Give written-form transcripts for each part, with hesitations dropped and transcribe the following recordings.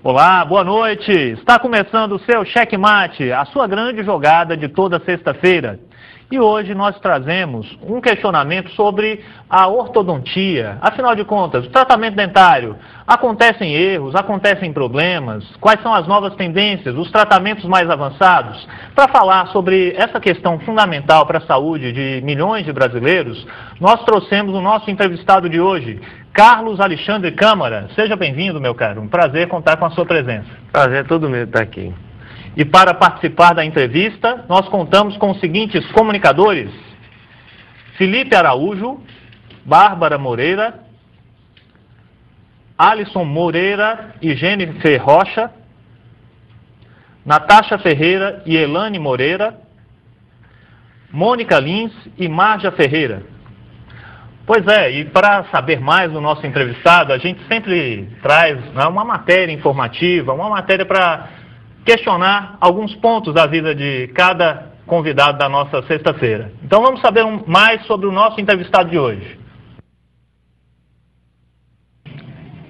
Olá, boa noite. Está começando o seu Checkmate, a sua grande jogada de toda sexta-feira. E hoje nós trazemos um questionamento sobre a ortodontia. Afinal de contas, o tratamento dentário, acontecem erros, acontecem problemas? Quais são as novas tendências, os tratamentos mais avançados? Para falar sobre essa questão fundamental para a saúde de milhões de brasileiros, nós trouxemos o nosso entrevistado de hoje, Carlos Alexandre Câmara. Seja bem-vindo, meu caro. Um prazer contar com a sua presença. Prazer é todo meu estar aqui. E para participar da entrevista, nós contamos com os seguintes comunicadores: Felipe Araújo, Bárbara Moreira, Alisson Moreira e Jennifer Rocha, Natasha Ferreira e Elane Moreira, Mônica Lins e Marja Ferreira. Pois é, e para saber mais do nosso entrevistado, a gente sempre traz, né, uma matéria informativa, uma matéria para questionar alguns pontos da vida de cada convidado da nossa sexta-feira. Então vamos saber mais sobre o nosso entrevistado de hoje.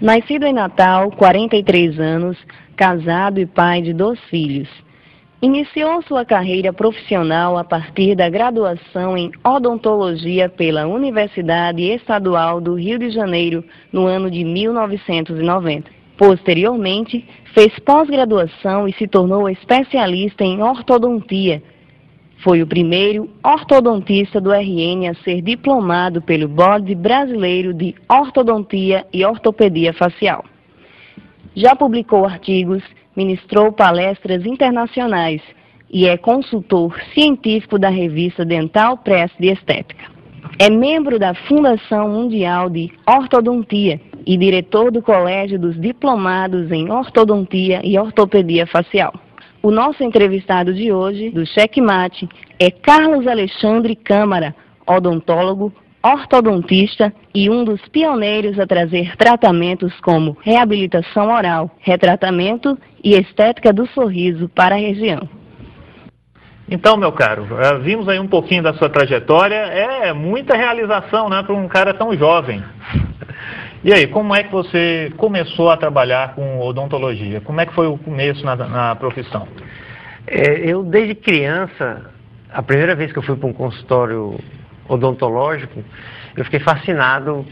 Nascido em Natal, 43 anos, casado e pai de 2 filhos. Iniciou sua carreira profissional a partir da graduação em odontologia pela Universidade Estadual do Rio de Janeiro no ano de 1990. Posteriormente, fez pós-graduação e se tornou especialista em ortodontia. Foi o primeiro ortodontista do RN a ser diplomado pelo Board Brasileiro de Ortodontia e Ortopedia Facial. Já publicou artigos, ministrou palestras internacionais e é consultor científico da revista Dental Press de Estética. É membro da Fundação Mundial de Ortodontia e diretor do Colégio dos Diplomados em Ortodontia e Ortopedia Facial. O nosso entrevistado de hoje, do Checkmate, é Carlos Alexandre Câmara, odontólogo, ortodontista e um dos pioneiros a trazer tratamentos como reabilitação oral, retratamento e estética do sorriso para a região. Então, meu caro, vimos aí um pouquinho da sua trajetória. É muita realização, né, para um cara tão jovem. E aí, como é que você começou a trabalhar com odontologia? Como é que foi o começo na profissão? Eu, desde criança, a primeira vez que eu fui para um consultório odontológico, eu fiquei fascinado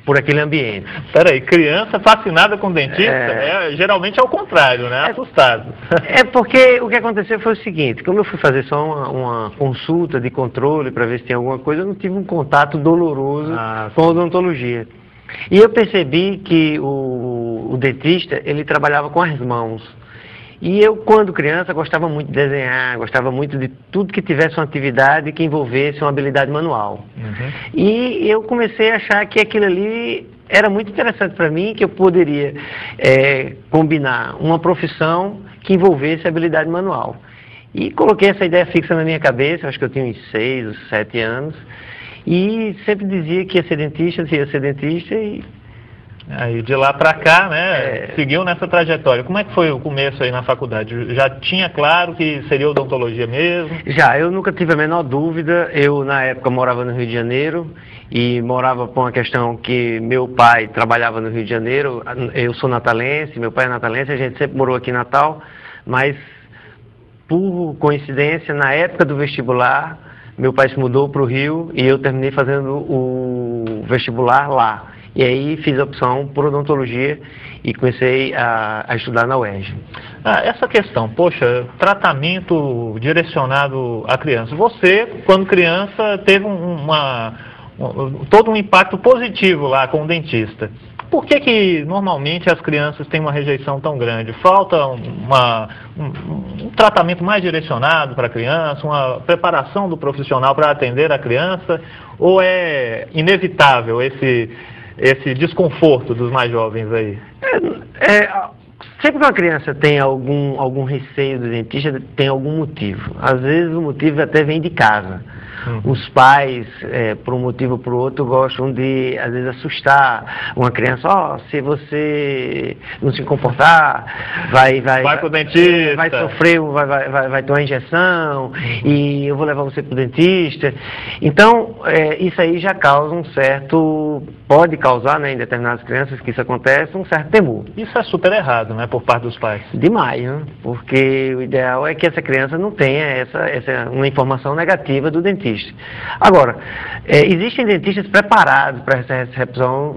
por aquele ambiente. Peraí, criança fascinada com dentista? Geralmente é o contrário, né? Assustado. É porque o que aconteceu foi o seguinte: como eu fui fazer só uma consulta de controle para ver se tem alguma coisa, eu não tive um contato doloroso com a odontologia. E eu percebi que o dentista, ele trabalhava com as mãos. E eu, quando criança, gostava muito de desenhar, gostava muito de tudo que tivesse uma atividade que envolvesse uma habilidade manual. Uhum. E eu comecei a achar que aquilo ali era muito interessante para mim, que eu poderia combinar uma profissão que envolvesse habilidade manual. E coloquei essa ideia fixa na minha cabeça, acho que eu tinha uns 6 ou 7 anos, e sempre dizia que ia ser dentista e... Aí de lá para cá, né, seguiu nessa trajetória. Como é que foi o começo aí na faculdade? Já tinha claro que seria odontologia mesmo? Já, eu nunca tive a menor dúvida. Eu, na época, morava no Rio de Janeiro e morava por uma questão que meu pai trabalhava no Rio de Janeiro. Eu sou natalense, meu pai é natalense, a gente sempre morou aqui em Natal, mas por coincidência, na época do vestibular, meu pai se mudou para o Rio e eu terminei fazendo o vestibular lá. E aí fiz a opção por odontologia e comecei a estudar na UERJ. Essa questão, poxa, tratamento direcionado à criança. Você, quando criança, teve todo um impacto positivo lá com o dentista. Por que normalmente as crianças têm uma rejeição tão grande? Falta um tratamento mais direcionado para a criança, uma preparação do profissional para atender a criança? Ou é inevitável esse desconforto dos mais jovens aí? Sempre que uma criança tem algum receio do dentista, tem algum motivo. Às vezes o motivo até vem de casa. Os pais, por um motivo ou por outro, gostam de, às vezes, assustar uma criança. Se você não se comportar, vai pro dentista, vai sofrer, vai ter uma injeção e eu vou levar você pro dentista. Então, isso aí já causa um certo isso pode causar, né, em determinadas crianças que isso acontece, um certo temor. Isso é super errado, né, por parte dos pais. Demais, né? Porque o ideal é que essa criança não tenha uma informação negativa do dentista. Agora, existem dentistas preparados para essa recepção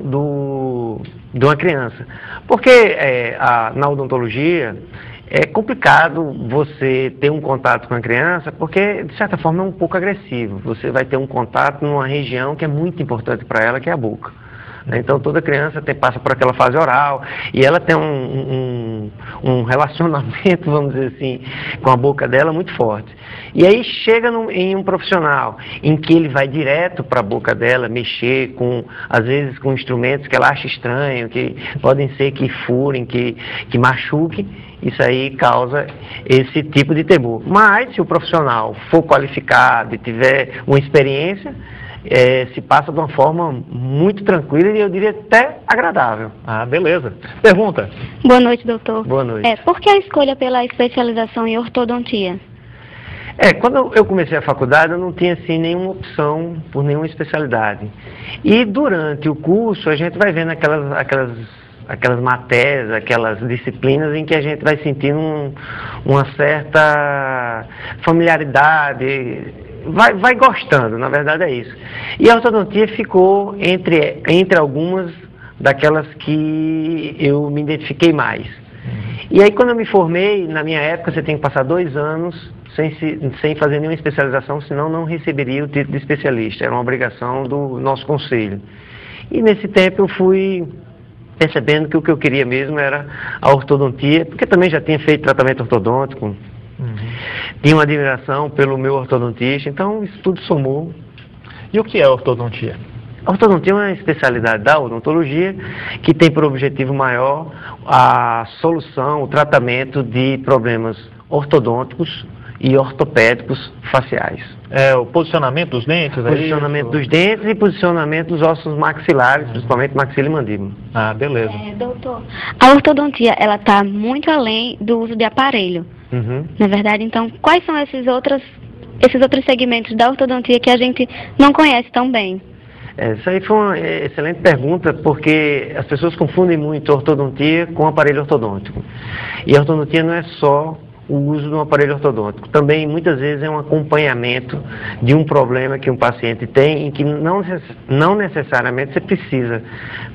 de uma criança. Porque na odontologia é complicado você ter um contato com a criança, porque de certa forma é um pouco agressivo. Você vai ter um contato numa região que é muito importante para ela, que é a boca. Então toda criança passa por aquela fase oral e ela tem um relacionamento, vamos dizer assim, com a boca dela muito forte. E aí chega em um profissional em que ele vai direto para a boca dela, mexer às vezes com instrumentos que ela acha estranho, que podem ser que furem, que machuquem. Isso aí causa esse tipo de temor. Mas se o profissional for qualificado e tiver uma experiência, se passa de uma forma muito tranquila e eu diria até agradável. Ah, beleza. Pergunta. Boa noite, doutor. Boa noite. Por que a escolha pela especialização em ortodontia? Quando eu comecei a faculdade, eu não tinha assim nenhuma opção por nenhuma especialidade. E durante o curso, a gente vai vendo aquelas matérias, aquelas disciplinas em que a gente vai sentindo uma certa familiaridade, vai gostando, na verdade é isso. E a ortodontia ficou entre algumas daquelas que eu me identifiquei mais. E aí quando eu me formei, na minha época você tem que passar 2 anos sem fazer nenhuma especialização, senão não receberia o título de especialista, era uma obrigação do nosso conselho. E nesse tempo eu fui percebendo que o que eu queria mesmo era a ortodontia, porque também já tinha feito tratamento ortodôntico, tinha uma admiração pelo meu ortodontista, então isso tudo somou. E o que é ortodontia? A ortodontia é uma especialidade da odontologia que tem por objetivo maior a solução, o tratamento de problemas ortodônticos e ortopédicos faciais. O posicionamento dos dentes? Posicionamento dos dentes e posicionamento dos ossos maxilares, principalmente maxila e mandíbula. Ah, beleza. Doutor, a ortodontia, ela está muito além do uso de aparelho. Na verdade, então, quais são esses outros segmentos da ortodontia que a gente não conhece tão bem? Essa aí foi uma excelente pergunta, porque as pessoas confundem muito ortodontia com aparelho ortodôntico. E a ortodontia não é só o uso de um aparelho ortodôntico. Também, muitas vezes, é um acompanhamento de um problema que um paciente tem, em que não necessariamente você precisa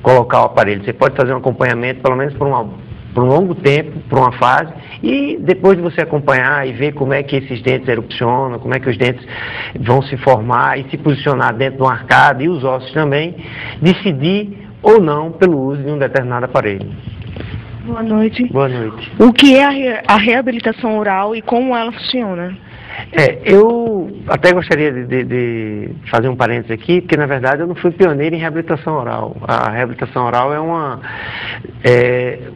colocar o aparelho. Você pode fazer um acompanhamento, pelo menos por um longo tempo, por uma fase, e depois de você acompanhar e ver como é que esses dentes erupcionam, como é que os dentes vão se formar e se posicionar dentro do arcado, e os ossos também, decidir ou não pelo uso de um determinado aparelho. Boa noite. Boa noite. O que é a reabilitação oral e como ela funciona? Eu até gostaria de fazer um parênteses aqui, porque na verdade eu não fui pioneiro em reabilitação oral. A reabilitação oral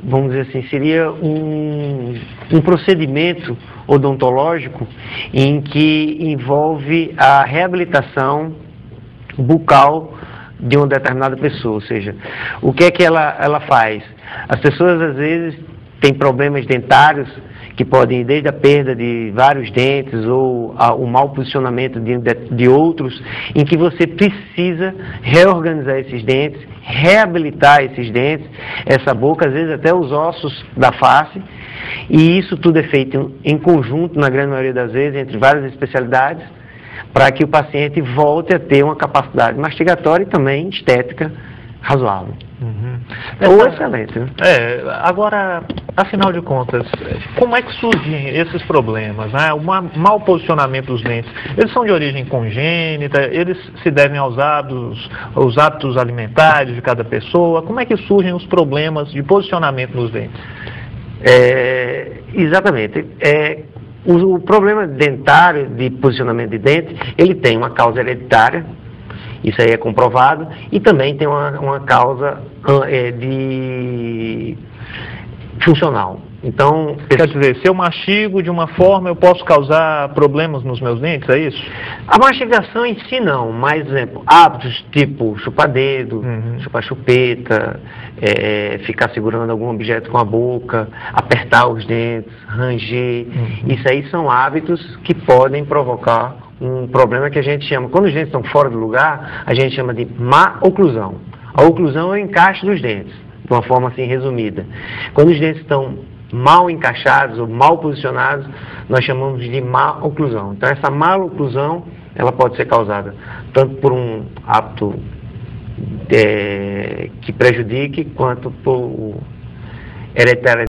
vamos dizer assim, seria um procedimento odontológico em que envolve a reabilitação bucal de uma determinada pessoa. Ou seja, o que é que ela faz? As pessoas às vezes têm problemas dentários que podem ir desde a perda de vários dentes ou o mau posicionamento de outros, em que você precisa reorganizar esses dentes, reabilitar esses dentes, essa boca, às vezes até os ossos da face, e isso tudo é feito em conjunto, na grande maioria das vezes, entre várias especialidades, para que o paciente volte a ter uma capacidade mastigatória e também estética razoável. Ou excelente, né? Agora, afinal de contas, como é que surgem esses problemas, né? O mau posicionamento dos dentes, eles são de origem congênita, eles se devem aos hábitos alimentares de cada pessoa? Como é que surgem os problemas de posicionamento nos dentes? Exatamente. O problema dentário, de posicionamento de dente, ele tem uma causa hereditária, isso aí é comprovado, e também tem uma causa funcional. Então, quer dizer, se eu mastigo de uma forma, eu posso causar problemas nos meus dentes, é isso? A mastigação em si não, mas, por exemplo, hábitos tipo chupar dedo, chupar chupeta, ficar segurando algum objeto com a boca, apertar os dentes, ranger, isso aí são hábitos que podem provocar um problema que a gente chama, quando os dentes estão fora do lugar, a gente chama de má oclusão. A oclusão é o encaixe dos dentes, de uma forma assim resumida. Quando os dentes estão mal encaixados ou mal posicionados, nós chamamos de má oclusão. Então essa má oclusão, ela pode ser causada tanto por um hábito que prejudique, quanto por hereditariedade